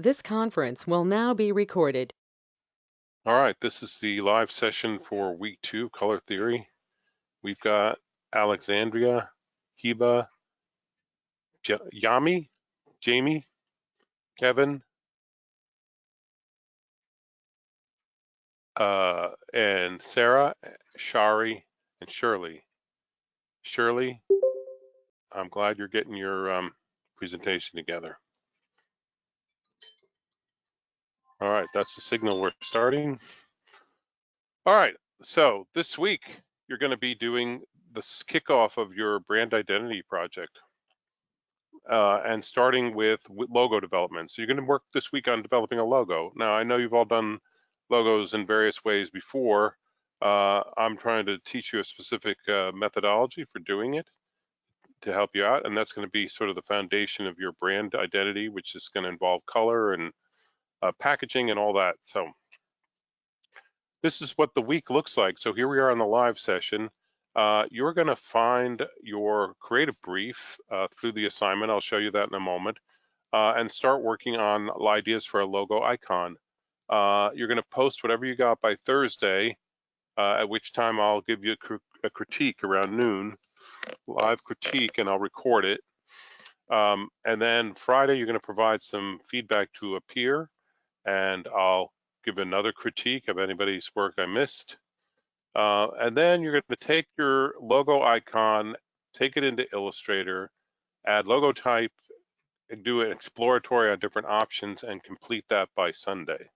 This conference will now be recorded. All right, this is the live session for week 2, color theory. We've got Alexandria, Heba, Yami, Jamie, Kevin, and Sarah, Shari, and Shirley. Shirley, I'm glad you're getting your presentation together. All right, that's the signal we're starting. All right, so this week you're going to be doing the kickoff of your brand identity project. And starting with logo development. So you're going to work this week on developing a logo. Now, I know you've all done logos in various ways before. I'm trying to teach you a specific methodology for doing it to help you out, and that's going to be sort of the foundation of your brand identity, which is going to involve color and packaging and all that. So this is what the week looks like. So here we are on the live session. You're going to find your creative brief through the assignment. I'll show you that in a moment. And start working on ideas for a logo icon. You're going to post whatever you got by Thursday, at which time I'll give you a critique around noon, live critique, and I'll record it. And then Friday, you're going to provide some feedback to a peer, and I'll give another critique of anybody's work I missed. And then you're going to take your logo icon, take it into Illustrator, add logo type, do an exploratory on different options, and complete that by Sunday.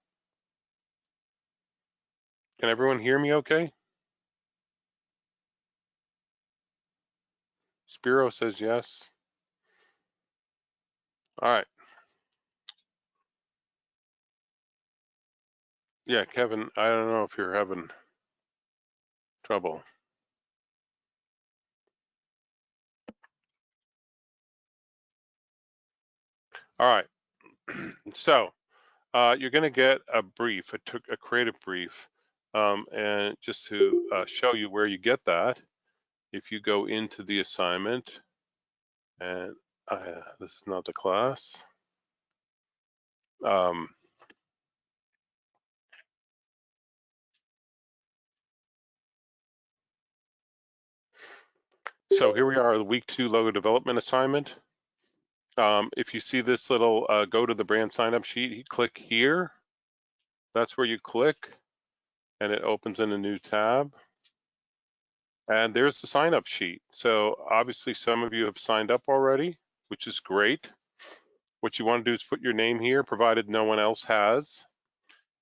Can everyone hear me okay? Spiro says yes. All right. Yeah, Kevin, I don't know if you're having trouble. All right. So you're going to get a brief, a creative brief. And just to show you where you get that, if you go into the assignment, and this is not the class. So here we are, the week 2 logo development assignment. If you see this little go to the brand sign up sheet, you click here. That's where you click, and it opens in a new tab. And there's the sign up sheet. So obviously some of you have signed up already, which is great. What you want to do is put your name here, provided no one else has.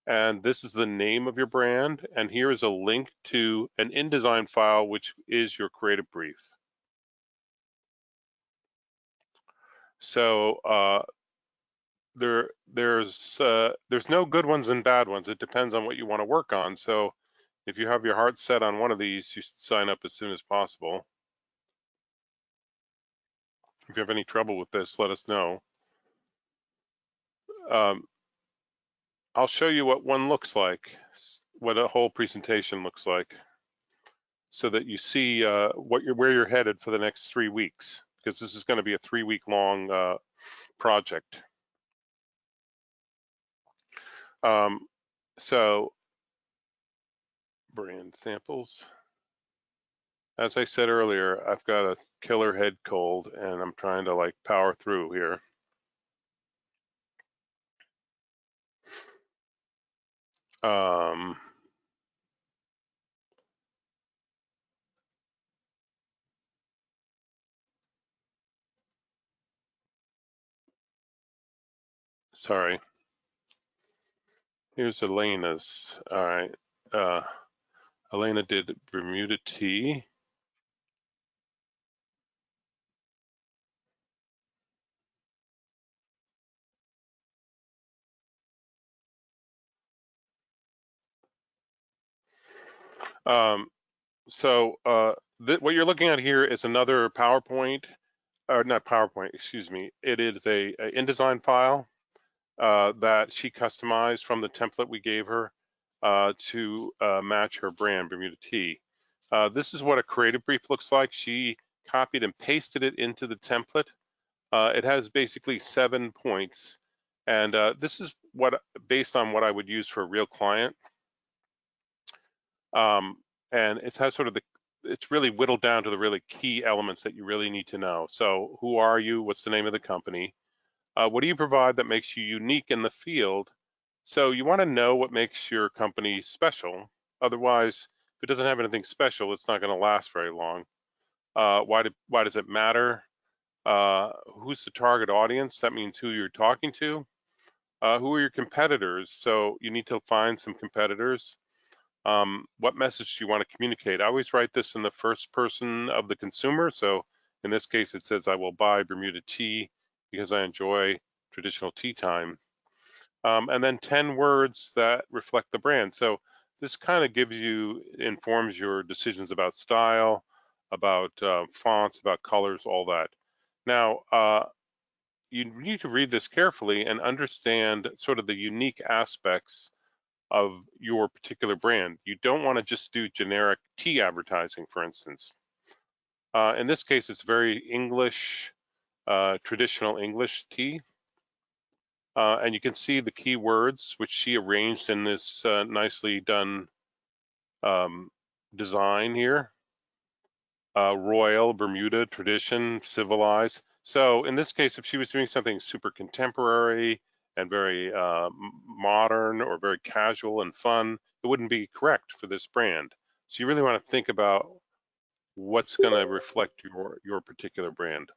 And this is the name of your brand. And here is a link to an InDesign file, which is your creative brief. So there's no good ones and bad ones. It depends on what you want to work on. So if you have your heart set on one of these, you should sign up as soon as possible. If you have any trouble with this, let us know. I'll show you what one looks like, what a whole presentation looks like, so that you see where you're headed for the next 3 weeks, because this is going to be a 3-week long project. So brand samples. As I said earlier, I've got a killer head cold and I'm trying to like power through here. Sorry. Here's Elena's. All right. Elena did Bermuda tea. So what you're looking at here is another PowerPoint, or not PowerPoint, excuse me. It is a InDesign file that she customized from the template we gave her to match her brand, Bermuda Tea. This is what a creative brief looks like. She copied and pasted it into the template. It has basically 7 points, And this is based on what I would use for a real client. And it has sort of it's really whittled down to the really key elements that you really need to know. So who are you? What's the name of the company? What do you provide that makes you unique in the field? So you want to know what makes your company special. Otherwise, if it doesn't have anything special, it's not going to last very long. Why does it matter? Who's the target audience? That means who you're talking to. Who are your competitors? So you need to find some competitors. What message do you want to communicate? I always write this in the first person of the consumer. So in this case, it says, I will buy Bermuda tea because I enjoy traditional tea time. And then 10 words that reflect the brand. So this kind of informs your decisions about style, about fonts, about colors, all that. Now, you need to read this carefully and understand sort of the unique aspects of your particular brand. You don't want to just do generic tea advertising, for instance. In this case, it's very English, traditional English tea. And you can see the key words, which she arranged in this nicely done design here. Royal, Bermuda, tradition, civilized. So in this case, if she was doing something super contemporary and very modern or very casual and fun, it wouldn't be correct for this brand. So you really want to think about what's going to reflect your particular brand.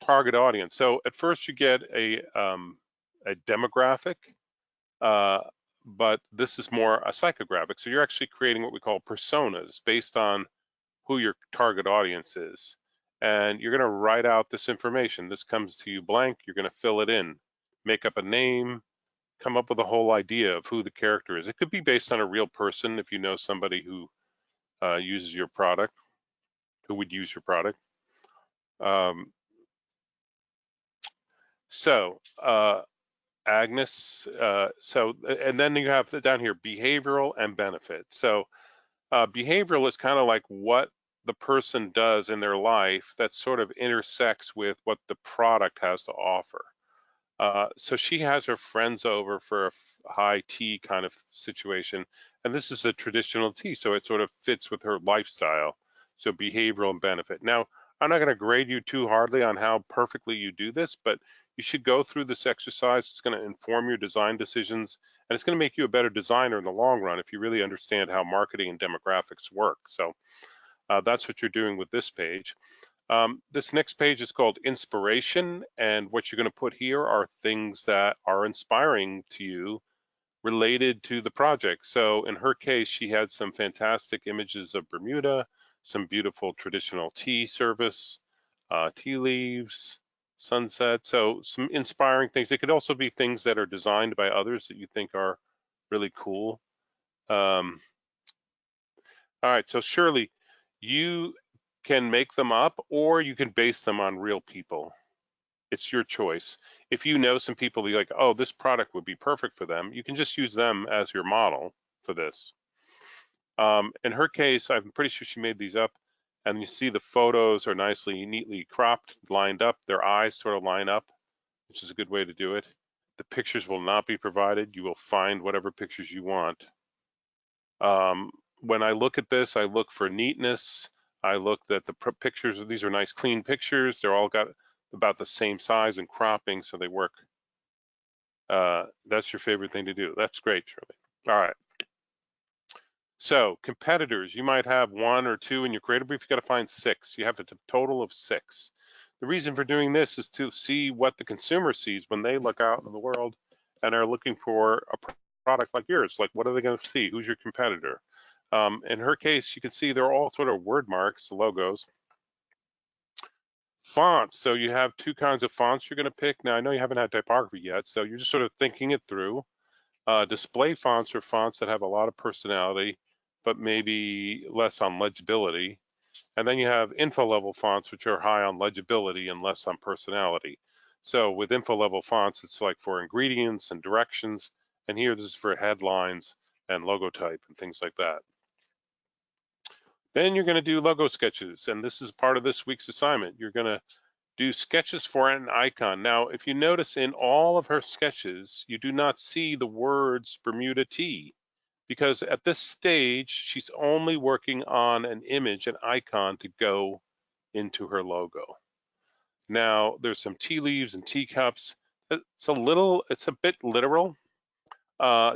Target audience. So at first you get a demographic, but this is more a psychographic. So you're actually creating what we call personas based on who your target audience is. And you're going to write out this information. This comes to you blank. You're going to fill it in, make up a name, come up with a whole idea of who the character is. It could be based on a real person if you know somebody who uses your product, who would use your product. Agnes, and then you have down here behavioral and benefits. So behavioral is kind of like what the person does in their life that sort of intersects with what the product has to offer. So she has her friends over for a high tea kind of situation, and this is a traditional tea, so it sort of fits with her lifestyle. So behavioral and benefit. Now, I'm not going to grade you too hardly on how perfectly you do this, but you should go through this exercise. It's going to inform your design decisions, and it's going to make you a better designer in the long run if you really understand how marketing and demographics work. So that's what you're doing with this page. This next page is called inspiration, and what you're going to put here are things that are inspiring to you related to the project. So in her case, she had some fantastic images of Bermuda, some beautiful traditional tea service, tea leaves, sunset. So some inspiring things. It could also be things that are designed by others that you think are really cool. All right, so Shirley, you can make them up or you can base them on real people. It's your choice. If you know some people that you're like, oh, this product would be perfect for them, you can just use them as your model for this. In her case, I'm pretty sure she made these up, and you see the photos are nicely, neatly cropped, lined up. Their eyes sort of line up, which is a good way to do it. The pictures will not be provided. You will find whatever pictures you want. When I look at this, I look for neatness. I look at the pictures. These are nice, clean pictures. They're all got about the same size and cropping, so they work. That's your favorite thing to do. That's great, Shirley. All right. So competitors, you might have one or two in your creative brief. You got to find 6. You have a total of 6. The reason for doing this is to see what the consumer sees when they look out in the world and are looking for a product like yours. Like, what are they going to see? Who's your competitor? In her case, you can see they're all sort of word marks, logos. Fonts, so you have 2 kinds of fonts you're going to pick. Now, I know you haven't had typography yet, so you're just sort of thinking it through. Display fonts are fonts that have a lot of personality, but maybe less on legibility. And then you have info level fonts, which are high on legibility and less on personality. So with info level fonts, it's like for ingredients and directions. And here, this is for headlines and logo type and things like that. Then you're going to do logo sketches, and this is part of this week's assignment. You're going to do sketches for an icon. Now, if you notice in all of her sketches, you do not see the words Bermuda Tea, because at this stage, she's only working on an image, an icon to go into her logo. Now, there's some tea leaves and teacups. It's a bit literal.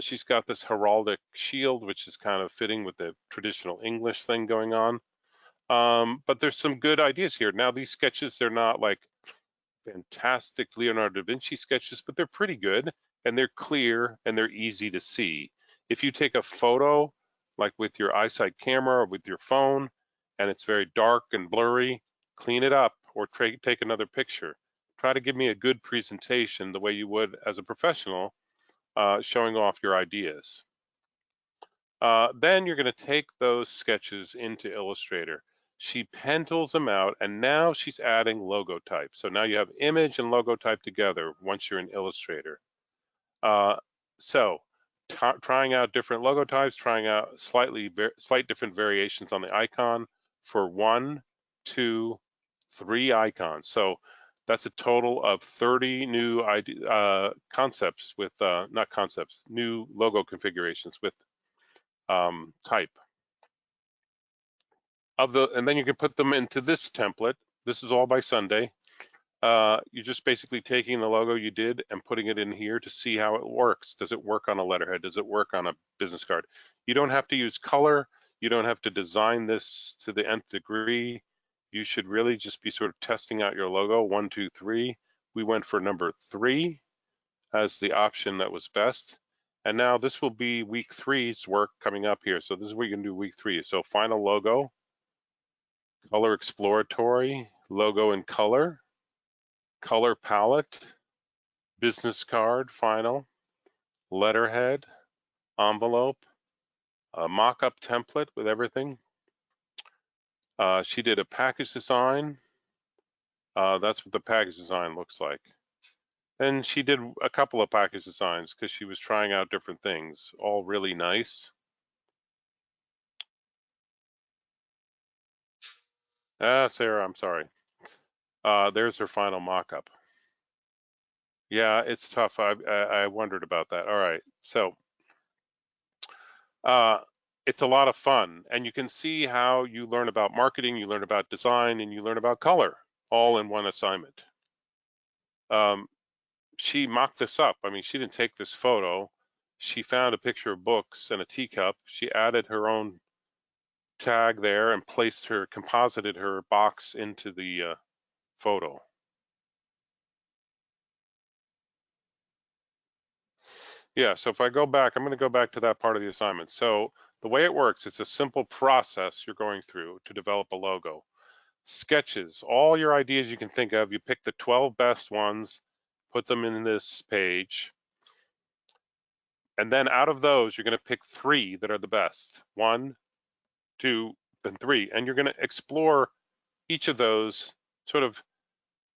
She's got this heraldic shield, which is kind of fitting with the traditional English thing going on. But there's some good ideas here. Now, these sketches, they're not like fantastic Leonardo da Vinci sketches, but they're pretty good and they're clear and they're easy to see. If you take a photo, like with your iSight camera or with your phone, and it's very dark and blurry, clean it up or take another picture. Try to give me a good presentation the way you would as a professional, showing off your ideas. Then you're going to take those sketches into Illustrator. She pen tools them out, and now she's adding logo type. So now you have image and logo type together once you're in Illustrator. Trying out different logo types, trying out slight different variations on the icon for 1, 2, 3 icons. So that's a total of 30 new concepts with, not concepts, new logo configurations with type. And then you can put them into this template. This is all by Sunday. You're just basically taking the logo you did and putting it in here to see how it works. Does it work on a letterhead? Does it work on a business card? You don't have to use color. You don't have to design this to the nth degree. You should really just be sort of testing out your logo. 1, 2, 3. We went for number 3 as the option that was best. And now this will be week 3's work coming up here. So this is what you can do week 3. So final logo, color exploratory, logo in color palette, business card, final, letterhead, envelope, a mock-up template with everything. She did a package design. That's what the package design looks like. And she did a couple of package designs because she was trying out different things, all really nice. Sarah, I'm sorry. There's her final mock-up. Yeah, it's tough. I wondered about that. All right, so it's a lot of fun, and you can see how you learn about marketing, you learn about design, and you learn about color all in one assignment. She mocked this up. I mean, she didn't take this photo. She found a picture of books and a teacup. She added her own tag there and composited her box into the photo. Yeah, so if I go back, I'm going to go back to that part of the assignment. So the way it works, it's a simple process you're going through to develop a logo. Sketches, all your ideas you can think of, you pick the 12 best ones, put them in this page. And then out of those, you're going to pick 3 that are the best. 1, 2, and 3. And you're going to explore each of those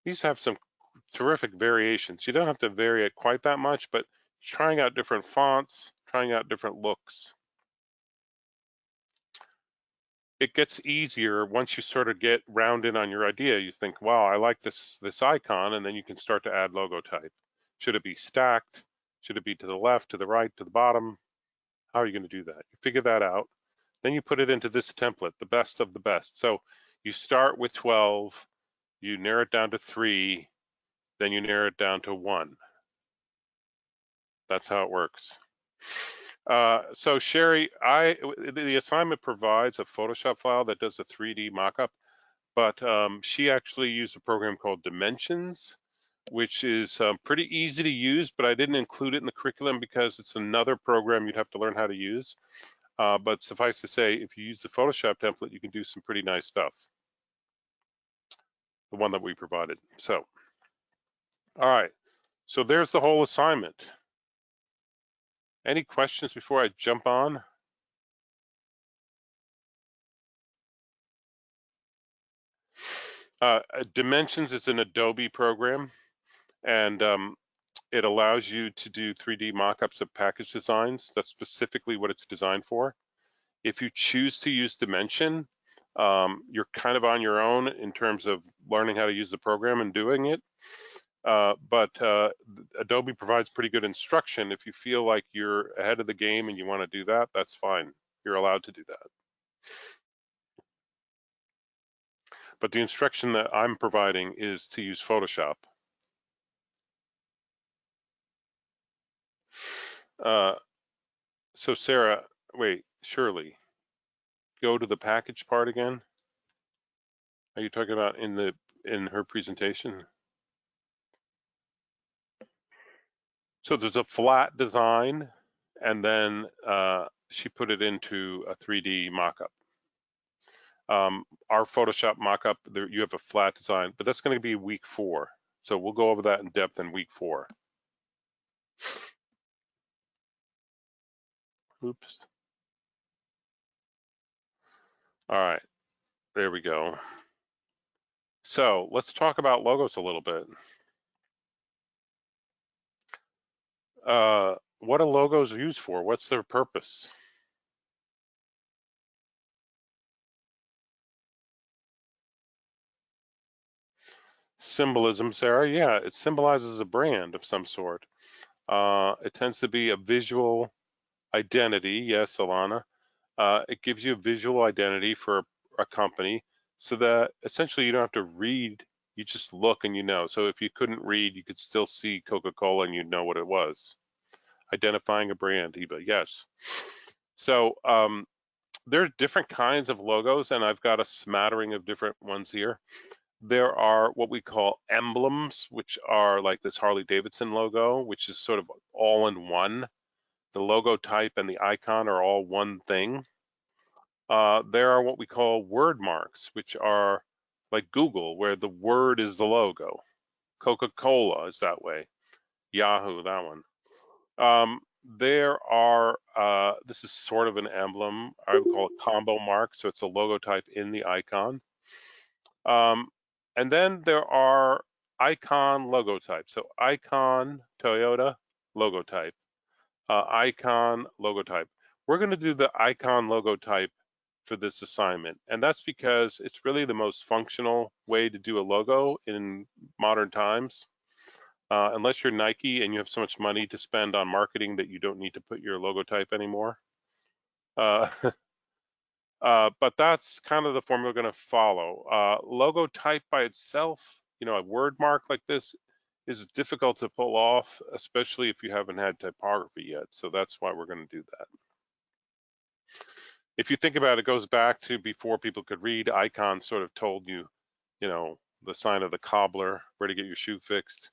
these have some terrific variations. You don't have to vary it quite that much, but trying out different fonts, trying out different looks. It gets easier once you sort of get rounded on your idea. You think, wow, I like this icon, and then you can start to add logo type. Should it be stacked? Should it be to the left, to the right, to the bottom? How are you going to do that? You figure that out. Then you put it into this template, the best of the best. So you start with 12, you narrow it down to 3, then you narrow it down to 1. That's how it works. So Sherry, the assignment provides a Photoshop file that does a 3D mockup, but she actually used a program called Dimensions, which is pretty easy to use, but I didn't include it in the curriculum because it's another program you'd have to learn how to use. But suffice to say, if you use the Photoshop template, you can do some pretty nice stuff. The one that we provided. So, all right. So there's the whole assignment. Any questions before I jump on? Dimensions is an Adobe program, and it allows you to do 3D mockups of package designs. That's specifically what it's designed for. If you choose to use Dimension, You're kind of on your own in terms of learning how to use the program and doing it. But Adobe provides pretty good instruction. If you feel like you're ahead of the game and you want to do that, that's fine. You're allowed to do that. But the instruction that I'm providing is to use Photoshop. So Sarah, wait, Shirley, go to the package part again. Are you talking about in her presentation? So there's a flat design, and then she put it into a 3D mockup. Our Photoshop mockup, you have a flat design, but that's going to be week 4. So we'll go over that in depth in week 4. Oops. All right, there we go. So let's talk about logos a little bit. What are logos used for? What's their purpose? Symbolism, Sarah. Yeah, it symbolizes a brand of some sort. It tends to be a visual identity. Yes, Alana. It gives you a visual identity for a company so that essentially you don't have to read, you just look and you know. So if you couldn't read, you could still see Coca-Cola and you'd know what it was. Identifying a brand, Eva, yes. So there are different kinds of logos, and I've got a smattering of different ones here. There are what we call emblems, which are like this Harley Davidson logo, which is sort of all in one. The logo type and the icon are all one thing. There are what we call word marks, which are like Google, where the word is the logo. Coca-Cola is that way. Yahoo, that one. There are, this is sort of an emblem. I would call it combo mark, so it's a logo type in the icon. And then there are icon logo types. So icon, Toyota, logo type. Icon, logo type. We're going to do the icon logo type for this assignment. And that's because it's really the most functional way to do a logo in modern times. Unless you're Nike and you have so much money to spend on marketing that you don't need to put your logo type anymore. But that's kind of the formula we're going to follow. Logo type by itself, you know, a word mark like this is difficult to pull off, especially if you haven't had typography yet. So that's why we're going to do that. If you think about it, it goes back to before people could read. Icons sort of told you, you know, the sign of the cobbler, where to get your shoe fixed.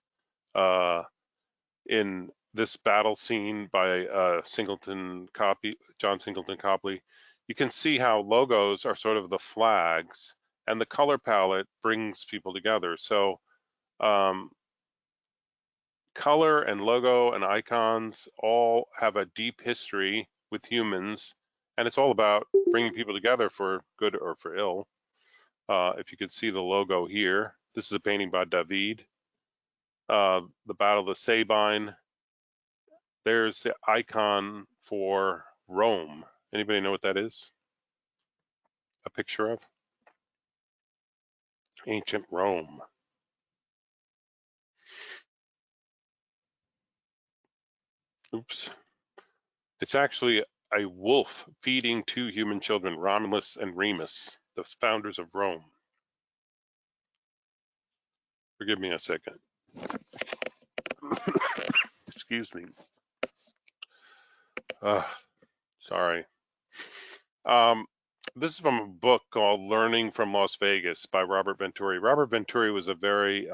In this battle scene by John Singleton Copley, you can see how logos are sort of the flags and the color palette brings people together. So color and logo and icons all have a deep history with humans, and it's all about bringing people together for good or for ill. If you could see the logo here, this is a painting by David. The Battle of the Sabine. There's the icon for Rome. Anybody know what that is? A picture of? Ancient Rome. Oops. It's actually a wolf feeding 2 human children, Romulus and Remus, the founders of Rome. Forgive me a second. Excuse me. Sorry. This is from a book called Learning from Las Vegas by Robert Venturi. Robert Venturi was a very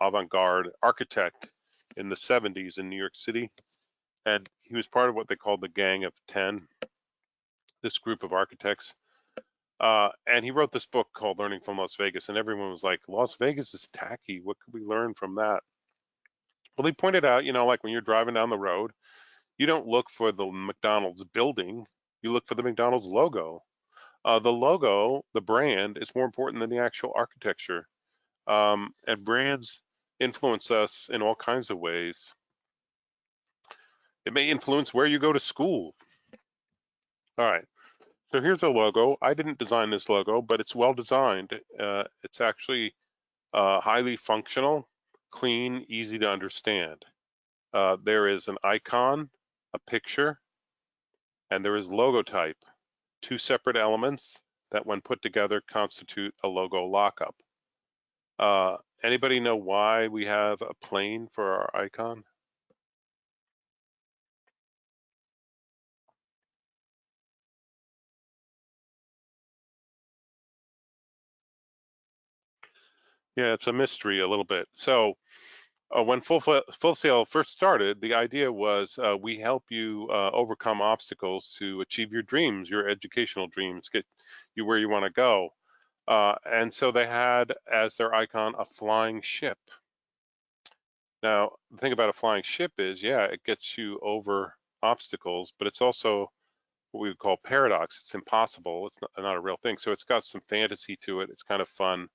avant-garde architect in the 70s in New York City. And he was part of what they called the Gang of 10, this group of architects. And he wrote this book called Learning from Las Vegas, and everyone was like, Las Vegas is tacky. What could we learn from that? Well, he pointed out, you know, like when you're driving down the road, you don't look for the McDonald's building, you look for the McDonald's logo. The logo, the brand, is more important than the actual architecture. And brands influence us in all kinds of ways. It may influence where you go to school. All right. So here's a logo. I didn't design this logo, but it's well designed. It's actually highly functional, clean, easy to understand. There is an icon, a picture, and there is logo type, two separate elements that when put together constitute a logo lockup. Anybody know why we have a plane for our icon? Yeah, it's a mystery a little bit. So when Full Sail first started, the idea was we help you overcome obstacles to achieve your dreams, your educational dreams, get you where you want to go. And so they had as their icon a flying ship. Now, the thing about a flying ship is, yeah, it gets you over obstacles, but it's also what we would call paradox. It's impossible. It's not a real thing. So it's got some fantasy to it. It's kind of fun.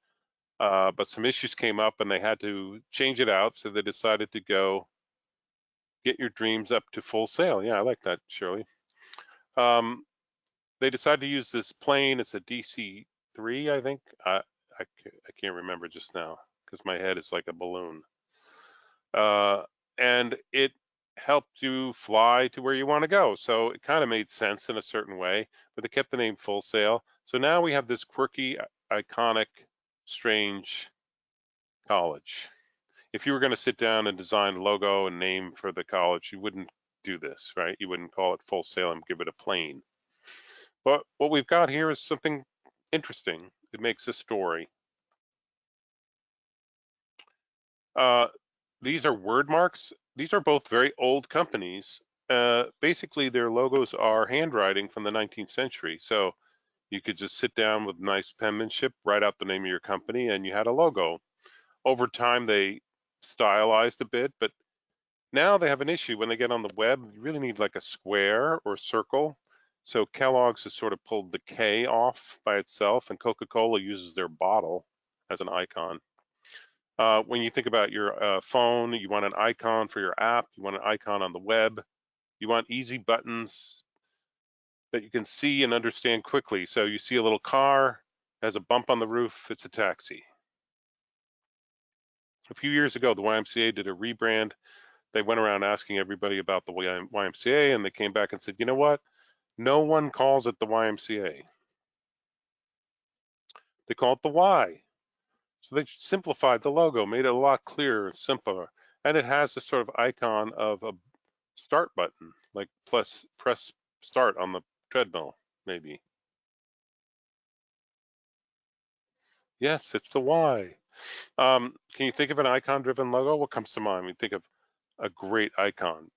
But some issues came up and they had to change it out. So they decided to go get your dreams up to full sail. Yeah, I like that, Shirley. They decided to use this plane. It's a DC-3, I think. I can't remember just now because my head is like a balloon. And it helped you fly to where you want to go. So it kind of made sense in a certain way, but they kept the name Full Sail. So now we have this quirky, iconic, strange college. If you were going to sit down and design a logo and name for the college, you wouldn't do this, right? You wouldn't call it Full Sail and give it a plane. But what we've got here is something interesting. It makes a story. Uh, these are word marks. These are both very old companies. Basically, their logos are handwriting from the 19th century. So you could just sit down with nice penmanship, write out the name of your company, and you had a logo. Over time, they stylized a bit, but now they have an issue. When they get on the web, you really need like a square or circle. So Kellogg's has sort of pulled the K off by itself, and Coca-Cola uses their bottle as an icon. When you think about your phone, you want an icon for your app, you want an icon on the web, you want easy buttons that you can see and understand quickly. So you see a little car, has a bump on the roof, it's a taxi. A few years ago, the YMCA did a rebrand. They went around asking everybody about the YMCA, and they came back and said, you know what? No one calls it the YMCA. They call it the Y. So they simplified the logo, made it a lot clearer and simpler. And it has this sort of icon of a start button, like press start on the treadmill, maybe. Yes, it's the Y. Can you think of an icon-driven logo? What comes to mind when you think of a great icon?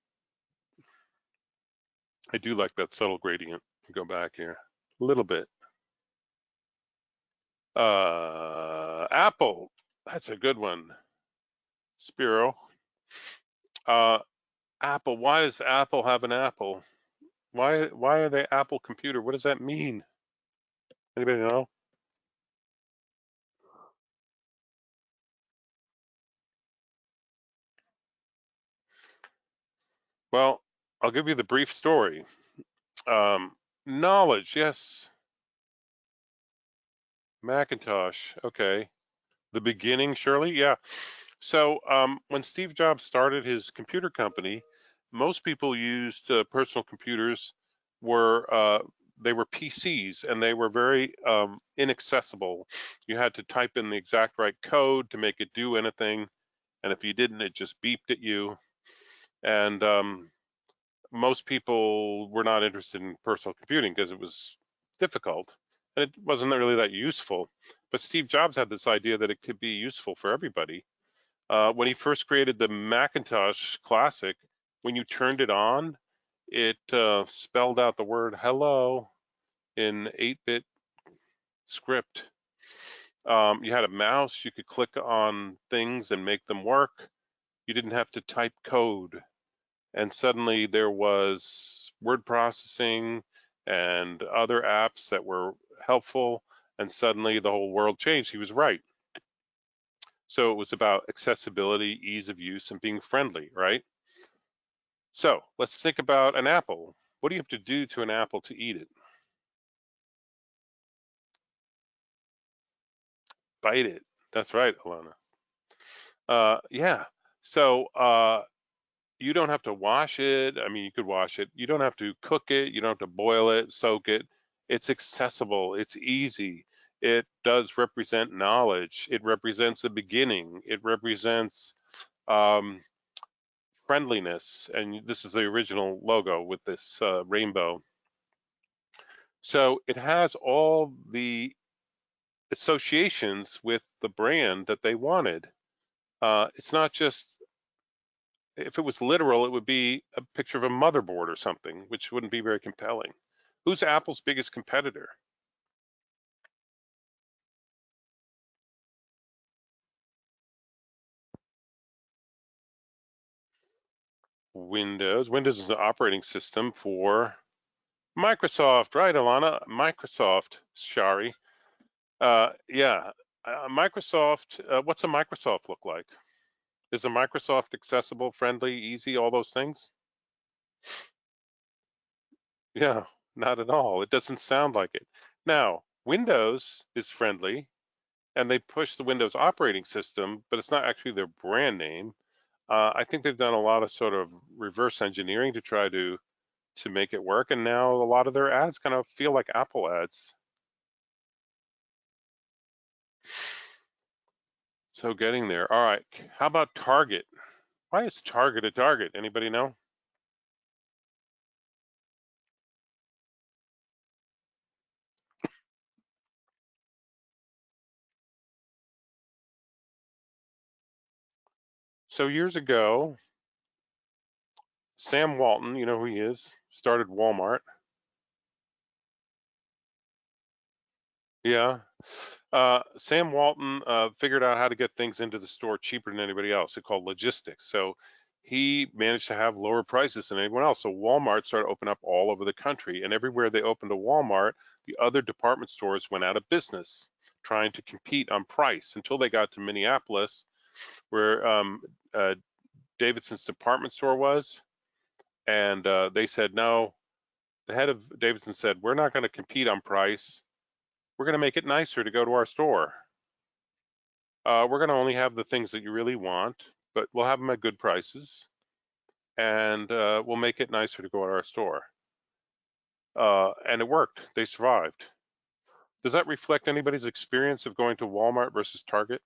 I do like that subtle gradient. Go back here a little bit. Apple, that's a good one. Spiro. Apple, why does Apple have an apple? Why are they Apple computer? What does that mean? Anybody know? Well, I'll give you the brief story. Knowledge, yes. Macintosh, okay. The beginning, Shirley? Yeah. So when Steve Jobs started his computer company, most people used personal computers they were PCs and they were very inaccessible. You had to type in the exact right code to make it do anything, and if you didn't, it just beeped at you. And most people were not interested in personal computing because it was difficult and it wasn't really that useful. But Steve Jobs had this idea that it could be useful for everybody. When he first created the Macintosh Classic, when you turned it on, it spelled out the word hello in 8-bit script. You had a mouse, you could click on things and make them work. You didn't have to type code. And suddenly there was word processing and other apps that were helpful, and suddenly the whole world changed. He was right. So it was about accessibility, ease of use, and being friendly, right? So let's think about an apple. What do you have to do to an apple to eat it? Bite it. That's right, Alana. Yeah. So you don't have to wash it. I mean, you could wash it. You don't have to cook it. You don't have to boil it, soak it. It's accessible. It's easy. It does represent knowledge. It represents a beginning. It represents um, friendliness. And this is the original logo with this rainbow. So it has all the associations with the brand that they wanted. It's not just, if it was literal, it would be a picture of a motherboard or something, which wouldn't be very compelling. Who's Apple's biggest competitor? Windows. Windows is the operating system for Microsoft, right, Alana? Microsoft, Shari. Yeah, Microsoft, what's a Microsoft look like? Is a Microsoft accessible, friendly, easy, all those things? Yeah, not at all. It doesn't sound like it. Now, Windows is friendly, and they push the Windows operating system, but it's not actually their brand name. I think they've done a lot of sort of reverse engineering to try to make it work, and now a lot of their ads kind of feel like Apple ads. So getting there. All right, how about Target? Why is Target a Target? Anybody know? So years ago, Sam Walton, you know who he is, started Walmart. Yeah. Sam Walton figured out how to get things into the store cheaper than anybody else. It's called logistics. So he managed to have lower prices than anyone else. So Walmart started opening up all over the country, and everywhere they opened a Walmart, the other department stores went out of business, trying to compete on price until they got to Minneapolis, where uh, Davidson's department store was, and they said no. The head of Davidson said, "We're not going to compete on price. We're going to make it nicer to go to our store. We're going to only have the things that you really want, but we'll have them at good prices, and we'll make it nicer to go to our store." And it worked. They survived. Does that reflect anybody's experience of going to Walmart versus Target?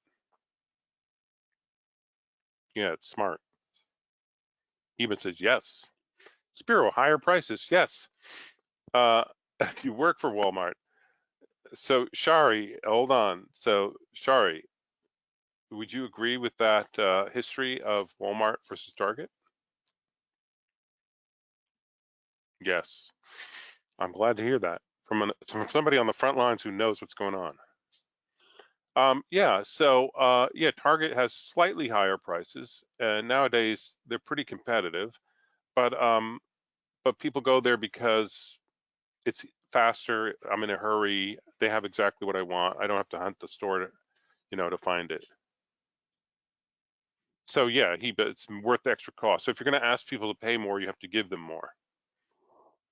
Yeah, it's smart. Even says yes. Spiro, higher prices. Yes. Uh, you work for Walmart. So Shari, hold on. So Shari, would you agree with that history of Walmart versus Target? Yes. I'm glad to hear that from somebody on the front lines who knows what's going on. Yeah, so yeah, Target has slightly higher prices, and nowadays they're pretty competitive, but people go there because it's faster. I'm in a hurry. They have exactly what I want. I don't have to hunt the store to find it. So yeah, but it's worth the extra cost. So if you're going to ask people to pay more, you have to give them more,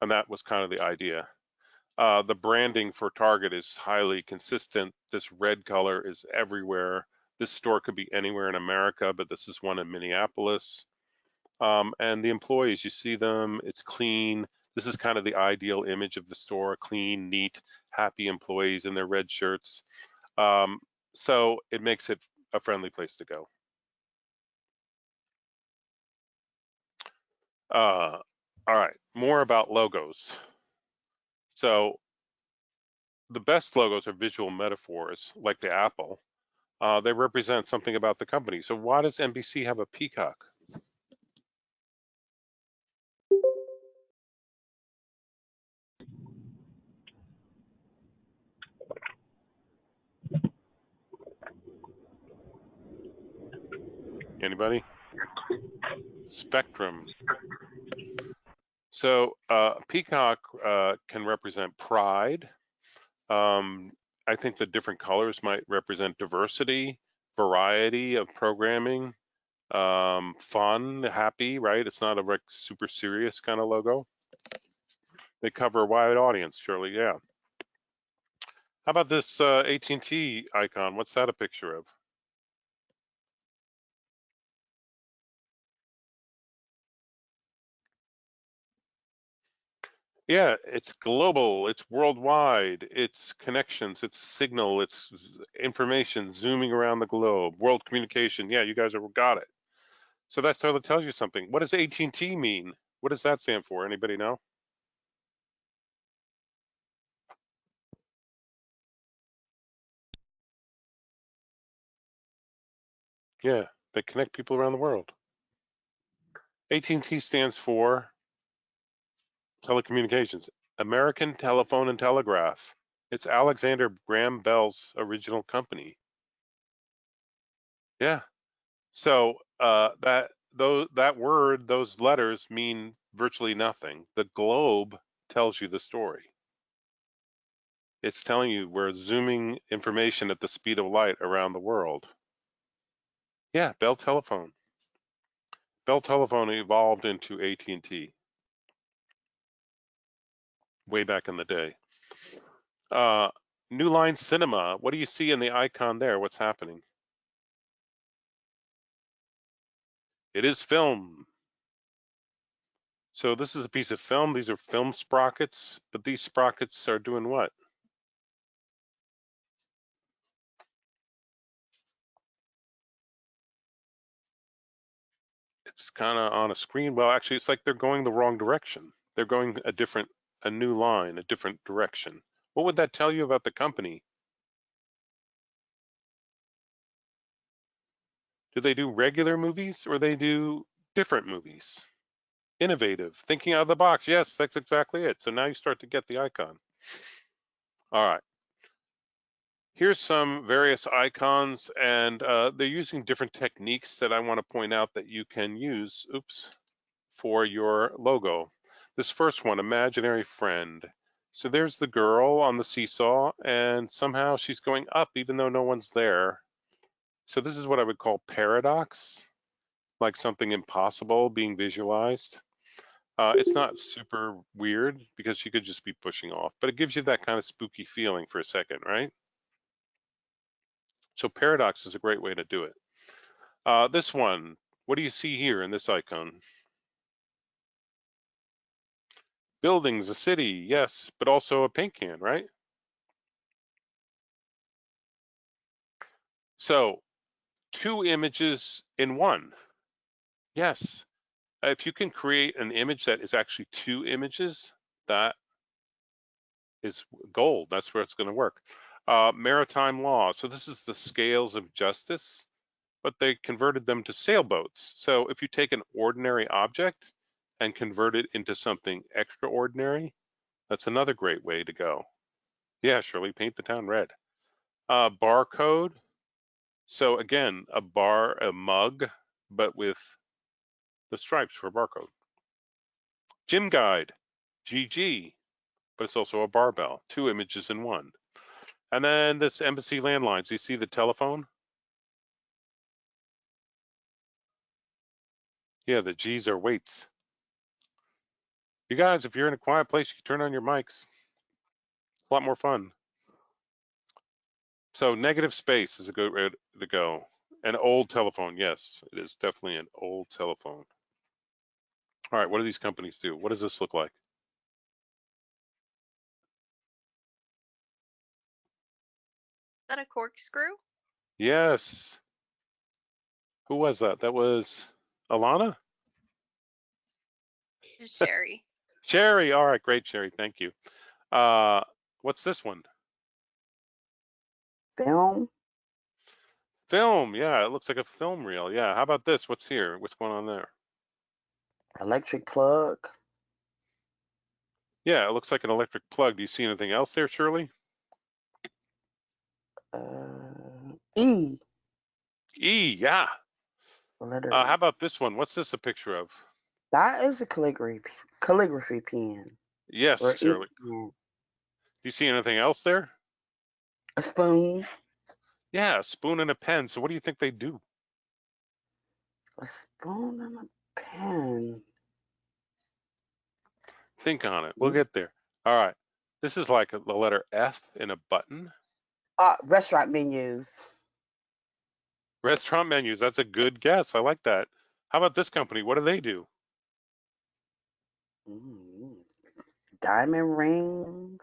and that was kind of the idea. The branding for Target is highly consistent. This red color is everywhere. This store could be anywhere in America, but this is one in Minneapolis. And the employees, you see them, it's clean. This is kind of the ideal image of the store: clean, neat, happy employees in their red shirts. Um, so it makes it a friendly place to go. All right, more about logos. So the best logos are visual metaphors, like the apple. They represent something about the company. So why does NBC have a peacock? Anybody? Spectrum. So peacock can represent pride. I think the different colors might represent diversity, variety of programming, fun, happy, right? It's not a super serious kind of logo. They cover a wide audience, surely, yeah. How about this AT&T icon? What's that a picture of? Yeah, it's global, it's worldwide, it's connections, it's signal, it's information zooming around the globe, world communication. Yeah, you guys have got it. So that totally tells you something. What does AT&T mean? What does that stand for? Anybody know? Yeah, they connect people around the world. AT&T stands for telecommunications, American Telephone and Telegraph. It's Alexander Graham Bell's original company. Yeah. So that word, those letters mean virtually nothing. The globe tells you the story. It's telling you we're zooming information at the speed of light around the world. Yeah, Bell Telephone. Bell Telephone evolved into AT&T way back in the day. New Line Cinema. What do you see in the icon there? What's happening? It is film. So this is a piece of film. These are film sprockets, but these sprockets are doing what? It's kind of on a screen. Well, actually, it's like they're going the wrong direction. They're going a new line, a different direction. What would that tell you about the company? Do they do regular movies or they do different movies? Innovative, thinking out of the box. Yes, that's exactly it. So now you start to get the icon. All right. Here's some various icons, and they're using different techniques that I want to point out that you can use, for your logo. This first one, imaginary friend. So there's the girl on the seesaw, and somehow she's going up even though no one's there. So this is what I would call paradox, like something impossible being visualized. It's not super weird because she could just be pushing off, but it gives you that kind of spooky feeling for a second, right? So paradox is a great way to do it. This one, what do you see here in this icon? Buildings, a city, yes, but also a paint can, right? So two images in one. Yes. If you can create an image that is actually two images, that is gold. That's where it's going to work. Maritime law. So this is the scales of justice, but they converted them to sailboats. So if you take an ordinary object and convert it into something extraordinary, that's another great way to go. Yeah, Shirley, paint the town red. Barcode. So again, a mug, but with the stripes for barcode. Gym guide, GG, but it's also a barbell, two images in one. And then this embassy landlines, you see the telephone? Yeah, the G's are weights. You guys, if you're in a quiet place, you can turn on your mics. It's a lot more fun. So negative space is a good way to go. An old telephone, yes, it is definitely an old telephone. All right, what do these companies do? What does this look like? Is that a corkscrew? Yes. Who was that? That was Alana? Sherry. Sherry. All right, great, Sherry. Thank you. What's this one? Film. Film. Yeah, it looks like a film reel. Yeah. How about this? What's here? What's going on there? Electric plug. Yeah, it looks like an electric plug. Do you see anything else there, Shirley? E. E. Yeah. Letter How E. about this one? What's this a picture of? That is a calligraphy pen. Yes, Or ink Shirley. pen. Do you see anything else there? A spoon. Yeah, a spoon and a pen. So what do you think they do? A spoon and a pen. Think on it. We'll get there. All right. This is like the letter F in a button. Restaurant menus. Restaurant menus, that's a good guess. I like that. How about this company? What do they do? Mm, diamond rings,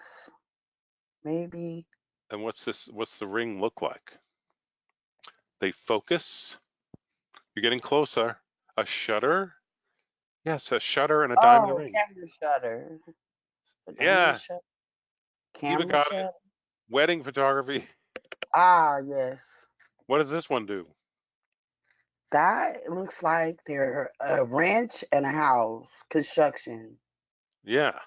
maybe. And what's the ring look like? They focus. You're getting closer. A shutter? Yes, a shutter and a diamond Oh, ring. camera shutter. A diamond Yeah, shutter. even Camera got it. shutter. Wedding photography. Ah, yes. What does this one do? That looks like they're a ranch and a house construction Yeah,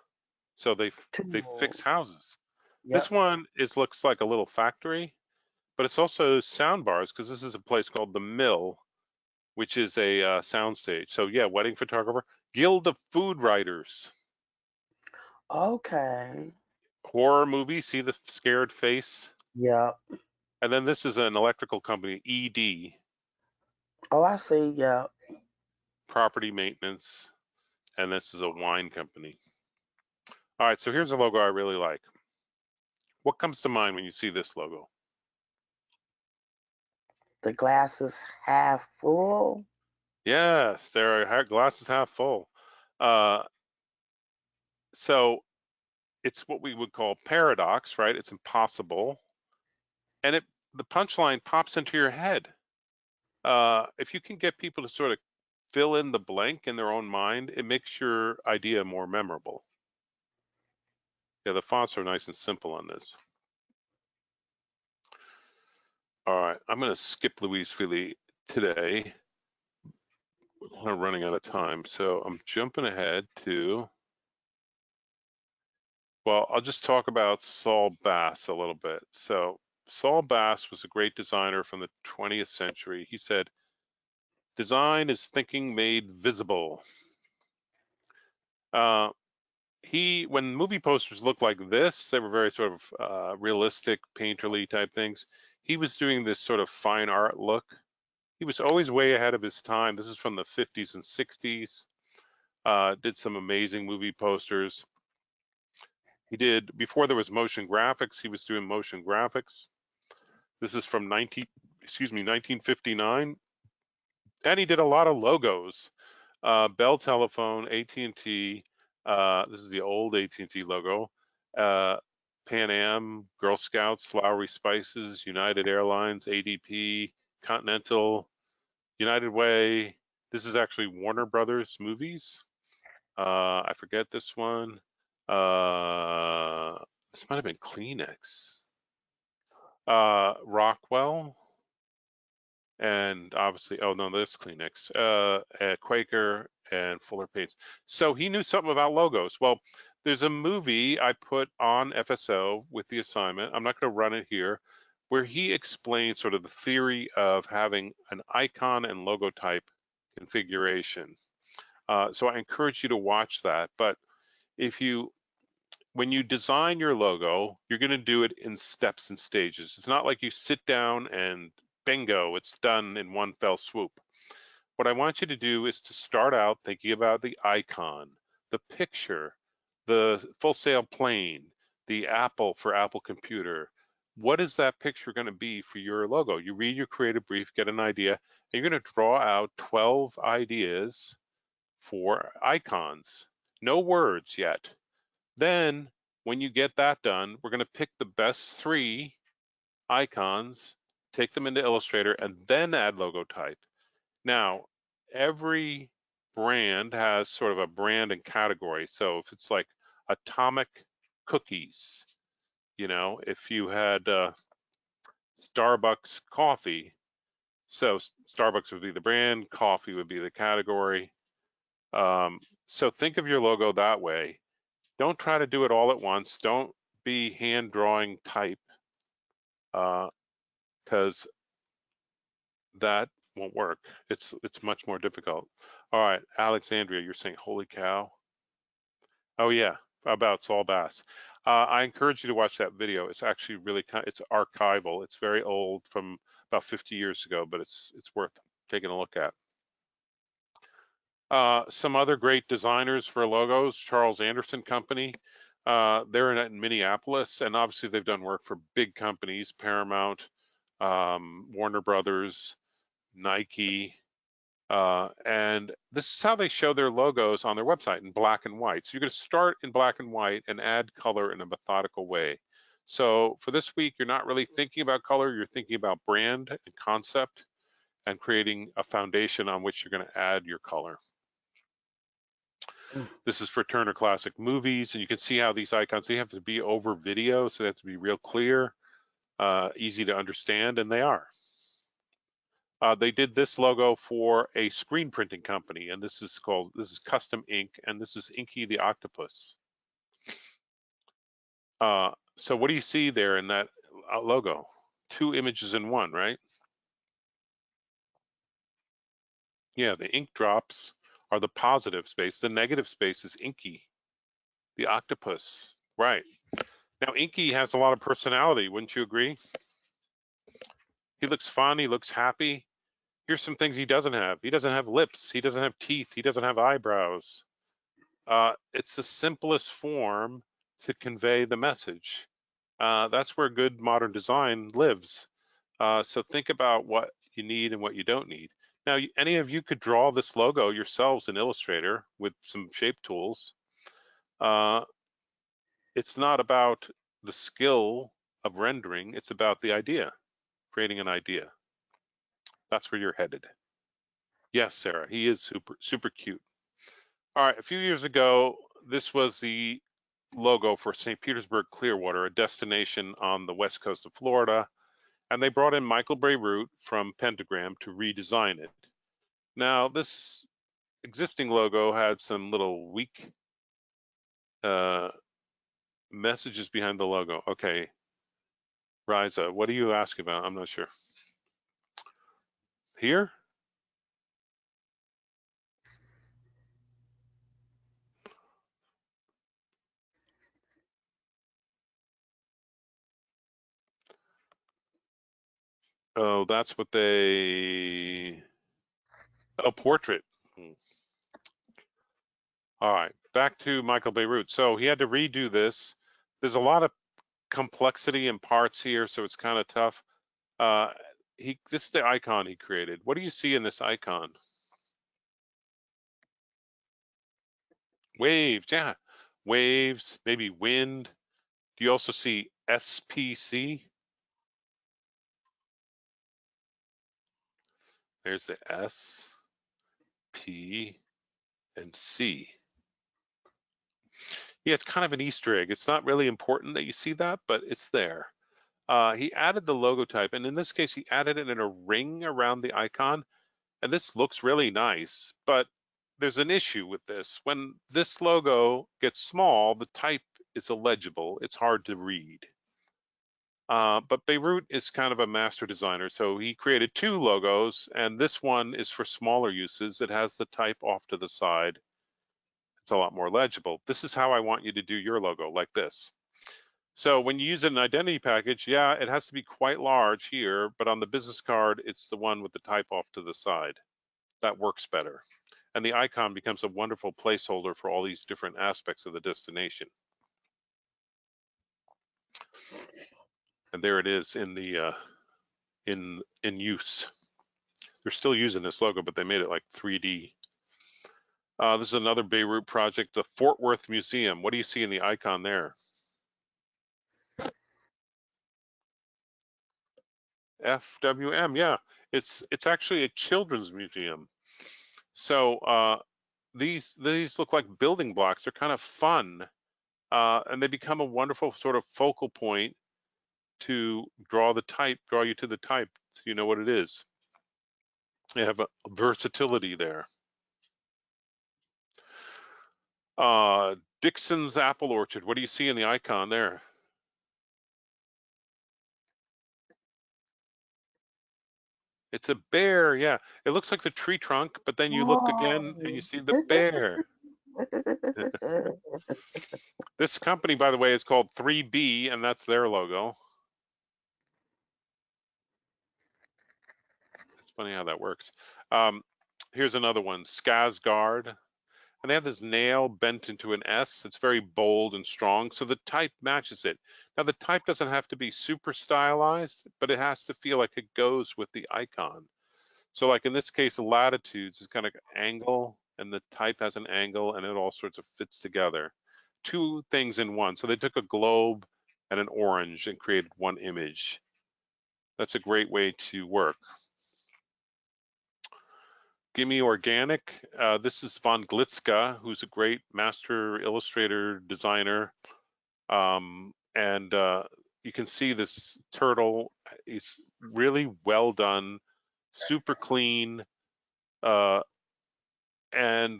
so they fix tools. houses. This Yep. one looks like a little factory, but it's also sound bars because this is a place called the Mill, which is a sound stage. So yeah, wedding photographer, Guild of Food Writers, Okay. horror movie. See the scared face, Yep. and then this is an electrical company, ED, Oh, I see. Yep. property maintenance, and this is a wine company. All right, so here's a logo I really like. What comes to mind when you see this logo? The glass is half full. Yes, there are glasses half full. Uh, so it's what we would call paradox, right? It's impossible, and the punchline pops into your head. If you can get people to sort of fill in the blank in their own mind, it makes your idea more memorable. Yeah, the fonts are nice and simple on this. All right, I'm going to skip Louise Philly today. We're kind of running out of time, so I'm jumping ahead to, well, I'll just talk about Saul Bass a little bit. So Saul Bass was a great designer from the 20th century. He said, "Design is thinking made visible." When movie posters looked like this, they were very sort of realistic, painterly type things. He was doing this sort of fine art look. He was always way ahead of his time. This is from the 50s and 60s. Did some amazing movie posters. He did, before there was motion graphics, he was doing motion graphics. This is from 1959. And he did a lot of logos. Bell Telephone, AT&T. This is the old AT&T logo. Pan Am, Girl Scouts, Lowry Spices, United Airlines, ADP, Continental, United Way. This is actually Warner Brothers movies. I forget this one. This might have been Kleenex. Rockwell. And obviously, oh no, there's Kleenex, at Quaker and Fuller Paints. So he knew something about logos. Well, there's a movie I put on FSO with the assignment. I'm not going to run it here, where he explains sort of the theory of having an icon and logo type configuration. So I encourage you to watch that. But when you design your logo, you're going to do it in steps and stages. It's not like you sit down and bingo, it's done in one fell swoop. What I want you to do is to start out thinking about the icon, the picture, the Full Sail plane, the Apple for Apple Computer. What is that picture going to be for your logo? You read your creative brief, get an idea, and you're going to draw out 12 ideas for icons. No words yet. Then when you get that done, we're going to pick the best 3 icons, take them into Illustrator, and then add logo type. Now, every brand has sort of a brand and category. So if it's like Atomic Cookies, if you had Starbucks coffee, so Starbucks would be the brand, coffee would be the category. So think of your logo that way. Don't try to do it all at once. Don't be hand drawing type, because that won't work. It's much more difficult. All right, Alexandria, you're saying, holy cow. Oh yeah, about Saul Bass. I encourage you to watch that video. It's actually really it's archival. It's very old, from about 50 years ago, but it's worth taking a look at. Some other great designers for logos: Charles Anderson Company. They're in Minneapolis, and obviously they've done work for big companies, Paramount, Warner Brothers, Nike, and this is how they show their logos on their website in black and white. So you're going to start in black and white and add color in a methodical way. So for this week, you're not really thinking about color, you're thinking about brand and concept and creating a foundation on which you're going to add your color. This is for Turner Classic Movies, and you can see how these icons, they have to be over video, so they have to be real clear, easy to understand, and they are. They did this logo for a screen printing company, and this is Custom Ink, and this is Inky the Octopus. So what do you see there in that logo? 2 images in one, right? Yeah, the ink drops are the positive space. The negative space is Inky, the octopus, right? Now, Inky has a lot of personality, wouldn't you agree? He looks fun, he looks happy. Here's some things he doesn't have. He doesn't have lips, he doesn't have teeth, he doesn't have eyebrows. It's the simplest form to convey the message. That's where good modern design lives. So think about what you need and what you don't need. Now, any of you could draw this logo yourselves in Illustrator with some shape tools. It's not about the skill of rendering, it's about the idea, creating an idea. That's where you're headed. Yes, Sarah, he is super cute. All right, a few years ago, this was the logo for St. Petersburg Clearwater, a destination on the west coast of Florida. And they brought in Michael Bierut from Pentagram to redesign it. Now, this existing logo had some little weak messages behind the logo. Okay, Riza, what do you ask about? I'm not sure. Here? Oh, that's what they, oh, portrait. All right, back to Michael Bierut. So he had to redo this. There's a lot of complexity in parts here, so it's kind of tough. This is the icon he created. What do you see in this icon? Waves, yeah. Waves, maybe wind. Do you also see SPC? There's the S, P, and C. Yeah, it's kind of an Easter egg. It's not really important that you see that, but it's there. He added the logo type, and in this case, he added it in a ring around the icon, and this looks really nice, but there's an issue with this. When this logo gets small, the type is illegible. It's hard to read. But Bierut is kind of a master designer, so he created 2 logos, and this one is for smaller uses. It has the type off to the side. It's a lot more legible. This is how I want you to do your logo, like this. So when you use an identity package, yeah, it has to be quite large here, but on the business card, it's the one with the type off to the side. That works better. And the icon becomes a wonderful placeholder for all these different aspects of the destination. And there it is in the in use. They're still using this logo, but they made it like 3D. This is another Bierut project, the Fort Worth Museum. What do you see in the icon there? FWM, yeah. It's actually a children's museum. So these look like building blocks. They're kind of fun, and they become a wonderful sort of focal point to draw you to the type, so you know what it is. You have a versatility there. Dixon's Apple Orchard. What do you see in the icon there? It's a bear, yeah. It looks like the tree trunk, but then you look again and you see the bear. This company, by the way, is called 3B, and that's their logo. It's funny how that works. Here's another one, Skarsgård. and they have this nail bent into an S. It's very bold and strong, so the type matches it. Now the type doesn't have to be super stylized, but it has to feel like it goes with the icon. So like in this case, latitudes is kind of angle, and the type has an angle, and it all sorts of fits together. Two things in one. So they took a globe and an orange and created one image. That's a great way to work. Gimme Organic. This is von Glitzka, who's a great master illustrator designer. You can see this turtle is really well done, super clean, and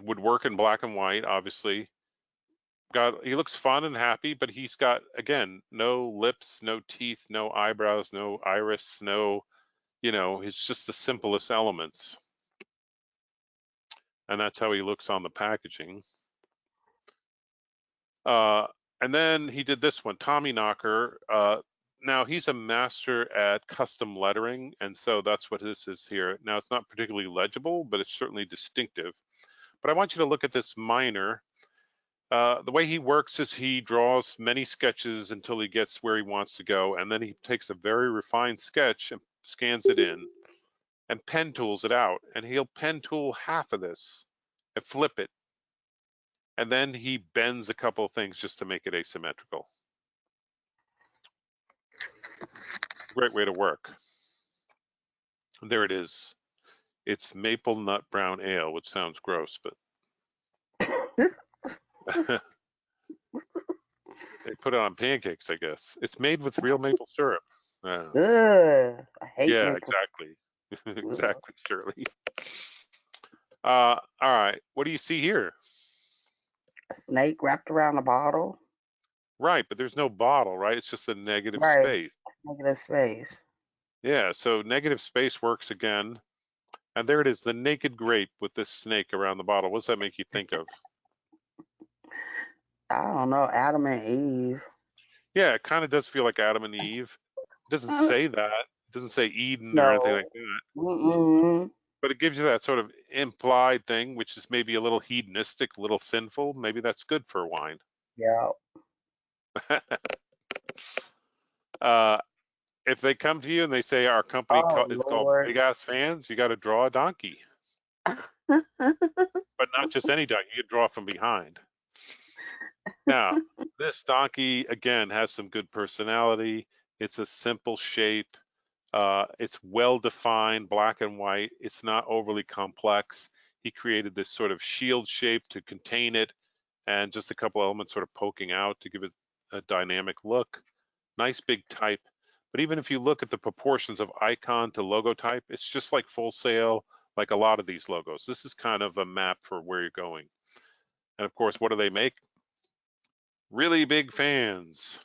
would work in black and white, obviously. He looks fun and happy, but he's got, again, no lips, no teeth, no eyebrows, no iris, no, it's just the simplest elements. And that's how he looks on the packaging. And then he did this one, Tommy Knocker. Now he's a master at custom lettering, and so that's what this is here. Now it's not particularly legible, but it's certainly distinctive. But I want you to look at this miner. The way he works is he draws many sketches until he gets where he wants to go, and then he takes a very refined sketch and scans it in and pen tools it out, and he'll pen tool half of this and flip it, and then he bends a couple of things just to make it asymmetrical. Great way to work. There it is. It's maple nut brown ale, which sounds gross, but they put it on pancakes, I guess. It's made with real maple syrup. Ugh, I hate Yeah, maple exactly. Exactly, Shirley. All right, what do you see here? A snake wrapped around a bottle. Right, but there's no bottle, right? It's just a negative Right. space. Negative space. Yeah, so negative space works again. And there it is, the naked grape with this snake around the bottle. What does that make you think of? I don't know, Adam and Eve. Yeah, it kind of does feel like Adam and Eve. It doesn't say that. It doesn't say Eden or anything like that. Mm-mm. But it gives you that sort of implied thing, which is maybe a little hedonistic, a little sinful. Maybe that's good for wine. Yeah. If they come to you and they say our company Oh, is called Lord. Big Ass Fans, you got to draw a donkey, but not just any donkey. You draw from behind. Now, this donkey again has some good personality. It's a simple shape. It's well defined, black and white. It's not overly complex. He created this sort of shield shape to contain it, and just a couple elements sort of poking out to give it a dynamic look. Nice big type. But even if you look at the proportions of icon to logo type, it's just like Full Sail, like a lot of these logos. This is kind of a map for where you're going. And of course, what do they make? Really big fans.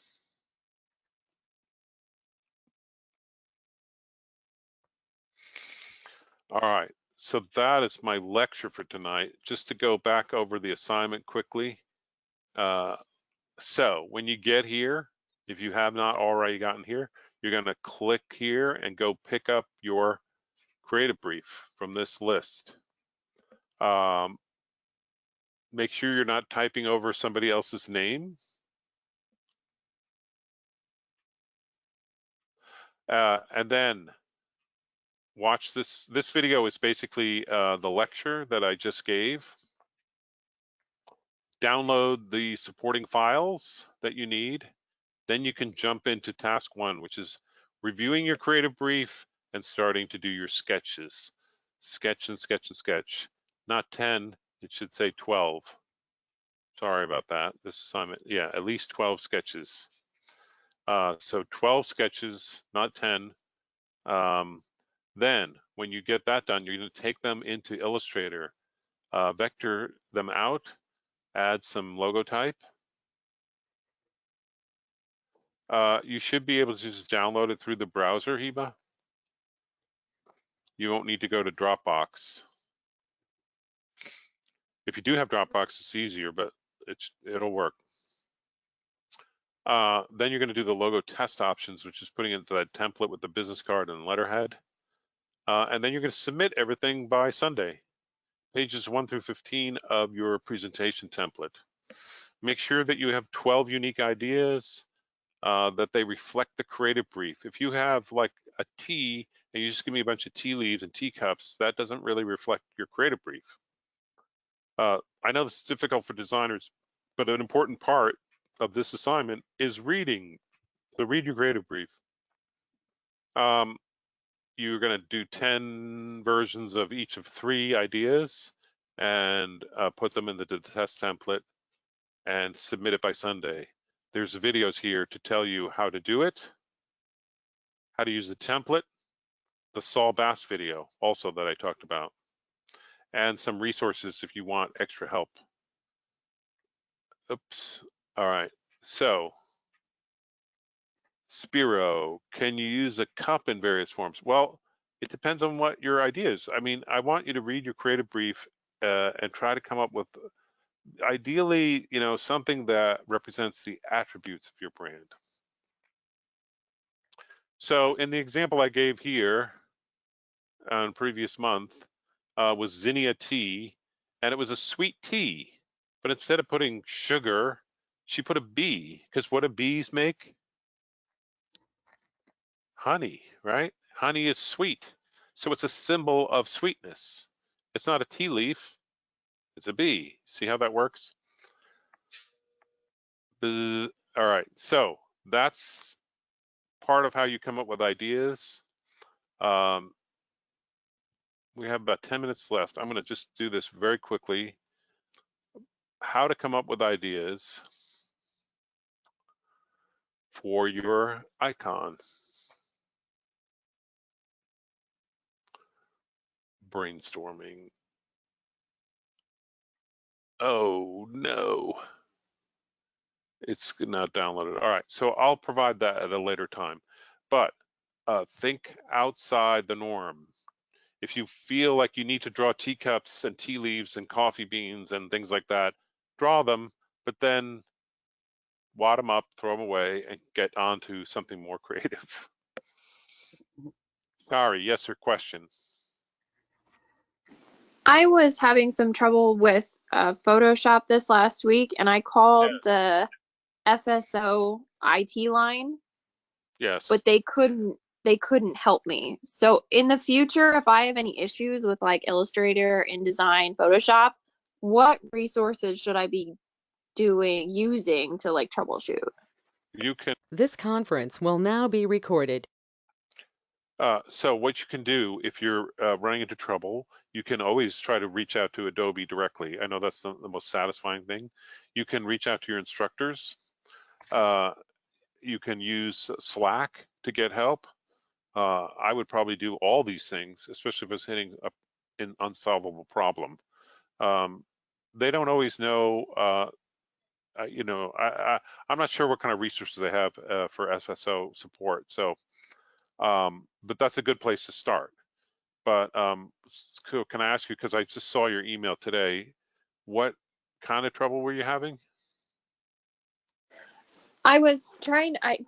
All right, so that is my lecture for tonight. Just to go back over the assignment quickly. So when you get here, if you have not already gotten here, you're going to click here and go pick up your creative brief from this list. Make sure you're not typing over somebody else's name. And then watch this. This video is basically the lecture that I just gave. Download the supporting files that you need. Then you can jump into task 1, which is reviewing your creative brief and starting to do your sketches. Sketch and sketch and sketch. Not 10, it should say 12. Sorry about that. This assignment, yeah, at least 12 sketches. So 12 sketches, not 10. Then when you get that done, you're going to take them into Illustrator, vector them out, add some logo type. You should be able to just download it through the browser, Heba. You won't need to go to Dropbox. If you do have Dropbox, it's easier, but it'll work. Then you're going to do the logo test options, which is putting it into that template with the business card and letterhead. And then you're going to submit everything by Sunday. pages 1 through 15 of your presentation template. Make sure that you have 12 unique ideas, that they reflect the creative brief. If you have like a tea and you just give me a bunch of tea leaves and teacups, that doesn't really reflect your creative brief. I know this is difficult for designers, but an important part of this assignment is reading. So read your creative brief. You're going to do 10 versions of each of 3 ideas and put them in the test template and submit it by Sunday. There's videos here to tell you how to do it, how to use the template, the Saul Bass video also that I talked about, and some resources if you want extra help. Oops. All right. So, Spiro, can you use a cup in various forms? Well, it depends on what your idea is. I mean, I want you to read your creative brief and try to come up with, ideally, you know, something that represents the attributes of your brand. So in the example I gave here on previous month was Zinnia tea, and it was a sweet tea, but instead of putting sugar, she put a bee, because what do bees make? Honey, right? Honey is sweet. So it's a symbol of sweetness. It's not a tea leaf, it's a bee. See how that works? All right, so that's part of how you come up with ideas. We have about 10 minutes left. I'm going to just do this very quickly. How to come up with ideas for your icon. Brainstorming. Oh no, it's not downloaded. All right, so I'll provide that at a later time. But think outside the norm. If you feel like you need to draw teacups and tea leaves and coffee beans and things like that, draw them, but then wad them up, throw them away, and get on to something more creative. Sorry, yes or question? I was having some trouble with Photoshop this last week, and I called the FSO IT line, Yes. but they couldn't help me. So in the future, if I have any issues with like Illustrator, InDesign, Photoshop, what resources should I be using to like troubleshoot? You can. This conference will now be recorded. So what you can do if you're running into trouble, you can always try to reach out to Adobe directly. I know that's the most satisfying thing. You can reach out to your instructors. You can use Slack to get help. I would probably do all these things, especially if it's hitting an unsolvable problem. They don't always know, you know, I'm not sure what kind of resources they have for FSO support. So, but that's a good place to start. But can I ask you, because I just saw your email today, what kind of trouble were you having? I was trying, I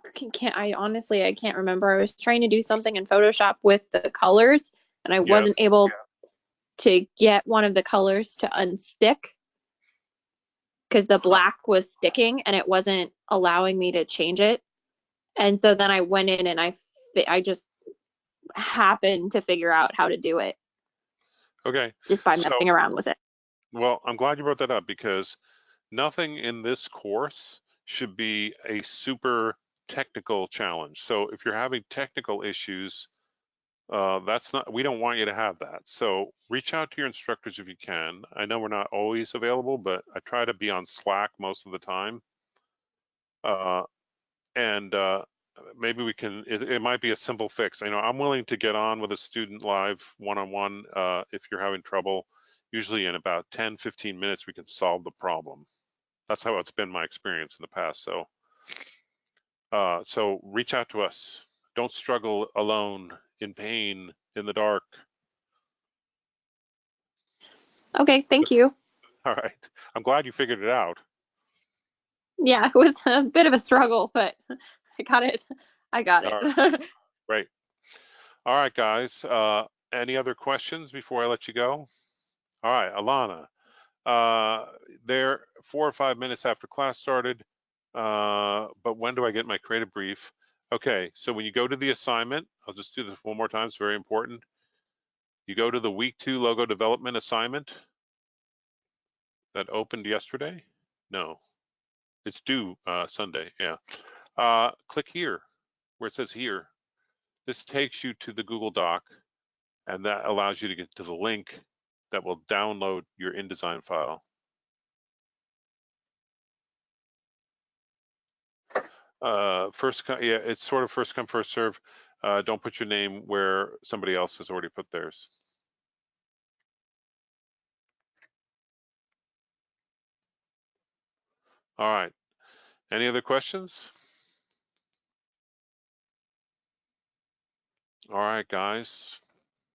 honestly, I can't remember. I was trying to do something in Photoshop with the colors, and I wasn't able to get one of the colors to unstick because the black was sticking and it wasn't allowing me to change it. And so then I went in and I just happened to figure out how to do it. Okay. Just by messing around with it. Well, I'm glad you brought that up, because nothing in this course should be a super technical challenge. So if you're having technical issues, we don't want you to have that. So reach out to your instructors if you can. I know we're not always available, but I try to be on Slack most of the time. Maybe we can, it might be a simple fix. You know, I'm willing to get on with a student live one-on-one if you're having trouble. Usually in about 10, 15 minutes, we can solve the problem. That's how it's been my experience in the past. So reach out to us. Don't struggle alone, in pain, in the dark. Okay, thank you. All right. I'm glad you figured it out. Yeah, it was a bit of a struggle, but I got it. I got it. Right. Great. All right, guys. Any other questions before I let you go? All right, Alana. They're 4 or 5 minutes after class started, but when do I get my creative brief? Okay, so when you go to the assignment, I'll just do this one more time, it's very important. You go to the week 2 logo development assignment that opened yesterday. No, it's due Sunday, yeah. Click here, where it says here. This takes you to the Google Doc, and that allows you to get to the link that will download your InDesign file. Yeah, it's sort of first come, first serve. Don't put your name where somebody else has already put theirs. All right, any other questions? All right, guys,